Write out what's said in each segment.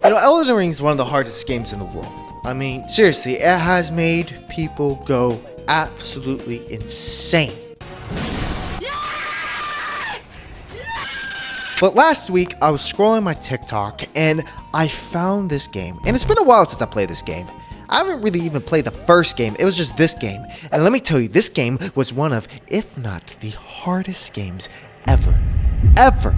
You know, Elden Ring is one of the hardest games in the world. I mean, seriously, it has made people go absolutely insane. But last week, I was scrolling my TikTok and I found this game. And it's been a while since I played this game. I haven't really even played the first game. It was just this game. And let me tell you, this game was one of, if not the hardest games ever. Ever.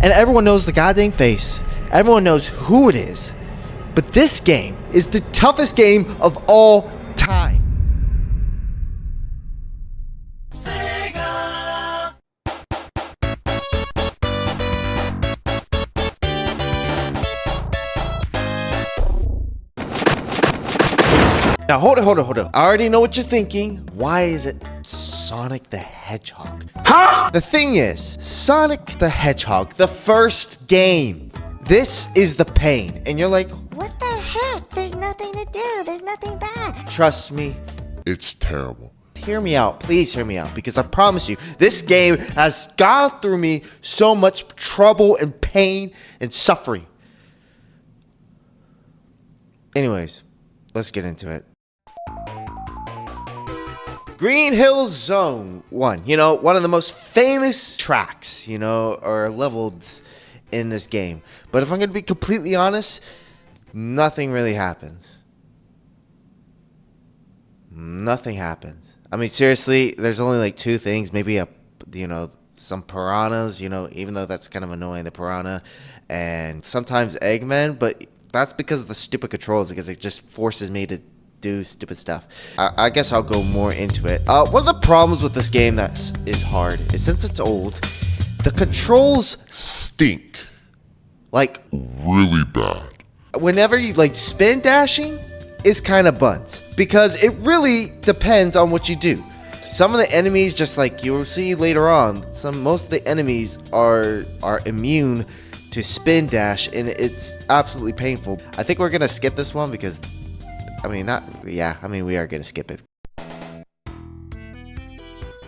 And everyone knows the goddamn face. Everyone knows who it is. But this game is the toughest game of all time. Now, hold on. I already know what you're thinking. Why is it Sonic the Hedgehog? Huh? The thing is, Sonic the Hedgehog, the first game, this is the pain. And you're like, what the heck? There's nothing to do. There's nothing bad. Trust me. It's terrible. Hear me out. Please hear me out. Because I promise you, this game has gone through me so much trouble and pain and suffering. Anyways, let's get into it. Green Hill Zone 1, you know, one of the most famous tracks, you know, or levels in this game. But if I'm going to be completely honest, nothing really happens. Nothing happens. I mean, seriously, there's only like two things, maybe some piranhas, you know, even though that's kind of annoying, the piranha, and sometimes Eggman, but that's because of the stupid controls, because it just forces me to do stupid stuff. I guess I'll go more into it. One of the problems with this game that is hard is, since it's old, the controls Stink. like Really bad. whenever you like spin dashing is kind of buns, because it really depends on what you do. Some of the enemies, just like you'll see later on, most of the enemies are immune to spin dash, and it's absolutely painful. I think we're gonna skip this one because we are gonna skip it.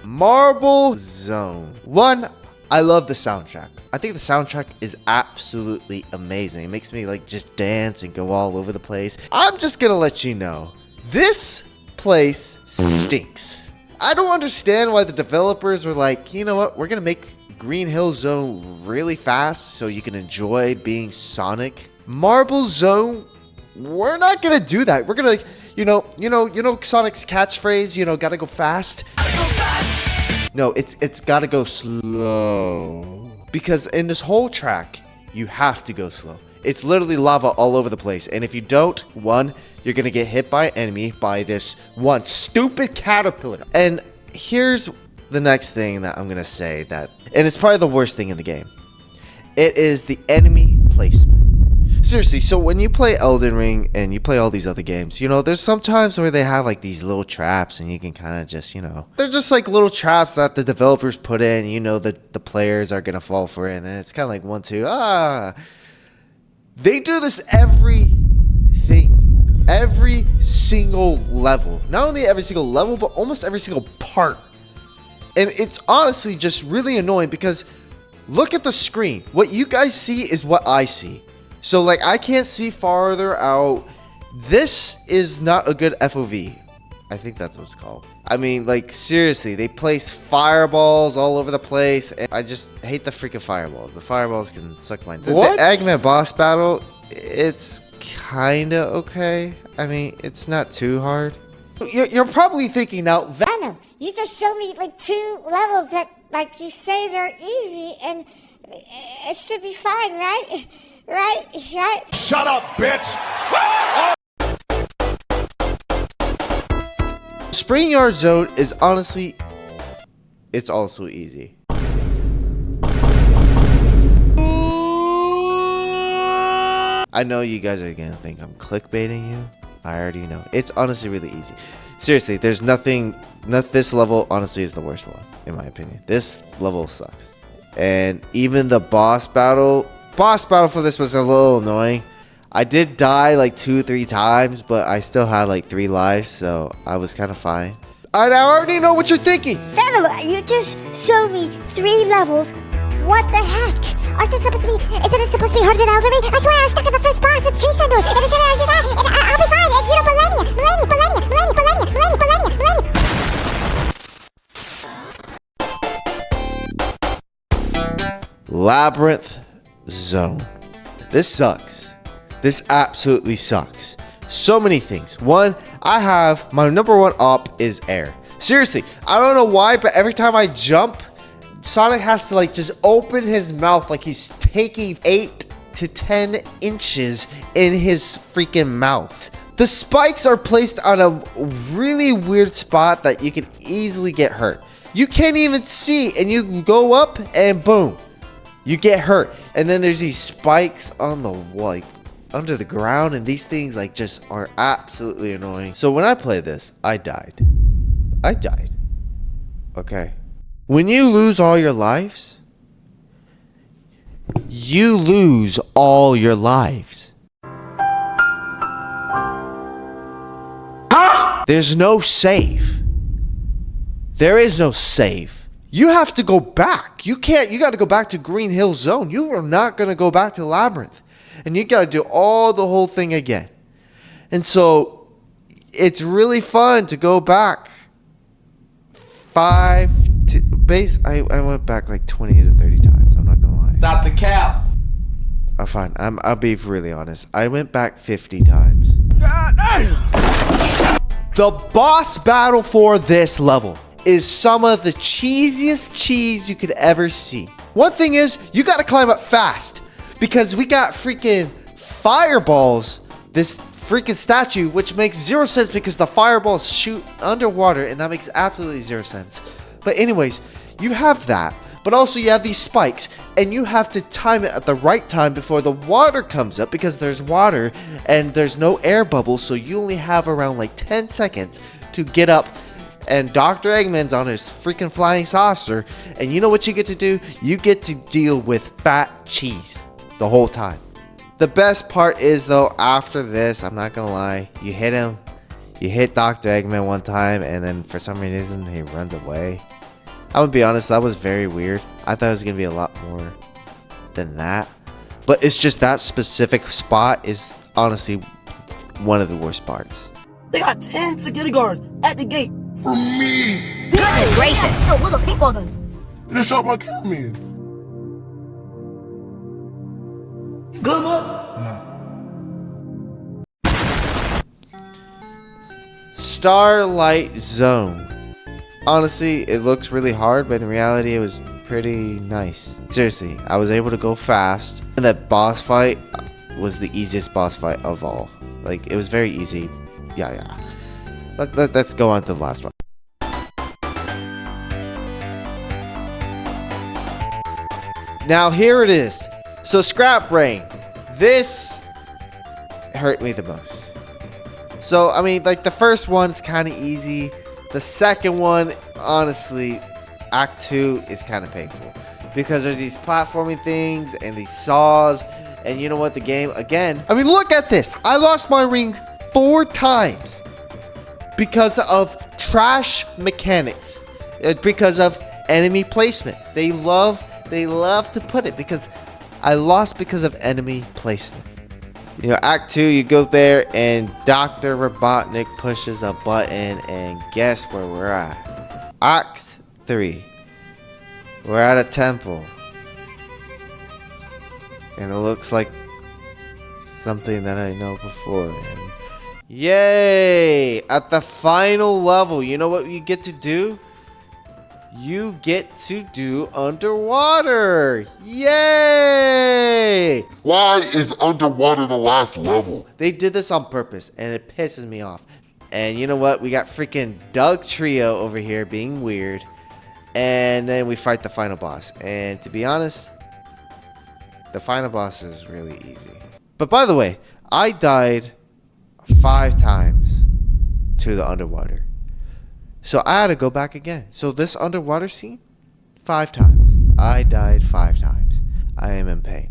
Marble Zone 1. I love the soundtrack. I think the soundtrack is absolutely amazing. It makes me like just dance and go all over the place. I'm just gonna let you know, this place stinks. I don't understand why the developers were like, you know what, we're gonna make Green Hill Zone really fast so you can enjoy being Sonic. Marble Zone, we're not gonna do that. We're gonna, like, you know Sonic's catchphrase, gotta go fast. No, it's gotta go slow. Because in this whole track, you have to go slow. It's literally lava all over the place. And if you don't, one, you're gonna get hit by an enemy, by this one stupid caterpillar. And here's the next thing that I'm gonna say and it's probably the worst thing in the game. It is the enemy placement. Seriously, so when you play Elden Ring and you play all these other games, there's some times where they have like these little traps and you can kind of just, they're just like little traps that the developers put in, that the players are going to fall for it. And then it's kind of like 1, 2, They do this every single level. Not only every single level, but almost every single part. And it's honestly just really annoying because look at the screen. What you guys see is what I see. So, like, I can't see farther out. This is not a good FOV. I think that's what it's called. I mean, like, seriously, they place fireballs all over the place. And I just hate the freaking fireballs. The fireballs can suck my... The Eggman boss battle, it's kind of okay. I mean, it's not too hard. You're probably thinking now... I know. You just showed me, like, 2 levels that, like, you say they're easy, and it should be fine, right? Right? Shut up, bitch! Spring Yard Zone is honestly, it's also easy. I know you guys are gonna think I'm clickbaiting you. I already know. It's honestly really easy. Seriously, there's nothing. This level honestly is the worst one, in my opinion. This level sucks. And even the boss battle for this was a little annoying. I did die like 2-3 times, but I still had like 3 lives, so I was kind of fine. I already know what you're thinking. Daniel, you just showed me 3 levels. What the heck? Aren't they supposed to be? Isn't it supposed to be harder than Elden Ring? I swear I was stuck in the first boss and changed Labyrinth Zone. This sucks. This absolutely sucks. So many things. One, I have my number one op is air. Seriously, I don't know why, but every time I jump, Sonic has to like just open his mouth like he's taking 8 to 10 inches in his freaking mouth. The spikes are placed on a really weird spot that you can easily get hurt. You can't even see, and you go up and boom, you get hurt. And then there's these spikes on the like under the ground, and these things like just are absolutely annoying. So when I played this, I died. Okay. When you lose all your lives, you lose all your lives. There's no save. There is no save. You have to go back. You got to go back to Green Hill Zone. You are not going to go back to Labyrinth. And you got to do the whole thing again. And so it's really fun to go back I went back like 20 to 30 times. I'm not going to lie. Stop the cap. Oh, fine. I'll be really honest. I went back 50 times. The boss battle for this level is some of the cheesiest cheese you could ever see. One thing is, you gotta climb up fast because we got freaking fireballs, this freaking statue, which makes 0 sense because the fireballs shoot underwater and that makes absolutely 0 sense. But anyways, you have that, but also you have these spikes and you have to time it at the right time before the water comes up because there's water and there's no air bubbles, so you only have around like 10 seconds to get up. And Dr. Eggman's on his freaking flying saucer, and you know what you get to do? You get to deal with fat cheese the whole time. The best part is though, after this, I'm not gonna lie, you hit him, you hit Dr. Eggman one time, and then for some reason he runs away. I'm gonna be honest, that was very weird. I thought it was gonna be a lot more than that, but it's just that specific spot is honestly one of the worst parts. They got 10 security guards at the gate. For me. Goodness gracious! No, what are paintball guns? They shot my cameraman. Good luck. Starlight Zone. Honestly, it looks really hard, but in reality, it was pretty nice. Seriously, I was able to go fast, and that boss fight was the easiest boss fight of all. Like, it was very easy. Yeah. Let's go on to the last one. Now here it is. So Scrap Brain, this hurt me the most. So I mean, like the first one's kind of easy. The second one, honestly, Act 2 is kind of painful because there's these platforming things and these saws, and you know what? The game again. I mean, look at this. I lost my rings 4 times. Because of trash mechanics, because of enemy placement. They love to put it because I lost because of enemy placement. You know, Act 2, you go there and Dr. Robotnik pushes a button and guess where we're at? Act 3, we're at a temple. And it looks like something that I know before. And yay! At the final level, you know what you get to do? You get to do underwater! Yay! Why is underwater the last level? They did this on purpose, and it pisses me off. And you know what? We got freaking Doug Trio over here being weird. And then we fight the final boss. And to be honest, the final boss is really easy. But by the way, I died 5 times to the underwater. So I had to go back again. So this underwater scene, 5 times. I died 5 times. I am in pain.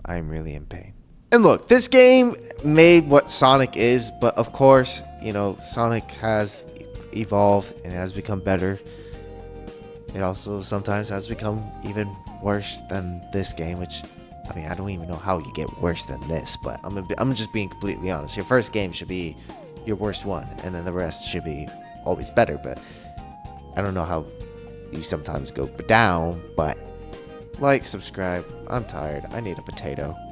I am really in pain. And look, this game made what Sonic is, but of course, you know, Sonic has evolved and has become better. It also sometimes has become even worse than this game, which, I mean, I don't even know how you get worse than this, but I'm just being completely honest. Your first game should be your worst one, and then the rest should be always better, but I don't know how you sometimes go down, but like, subscribe. I'm tired. I need a potato.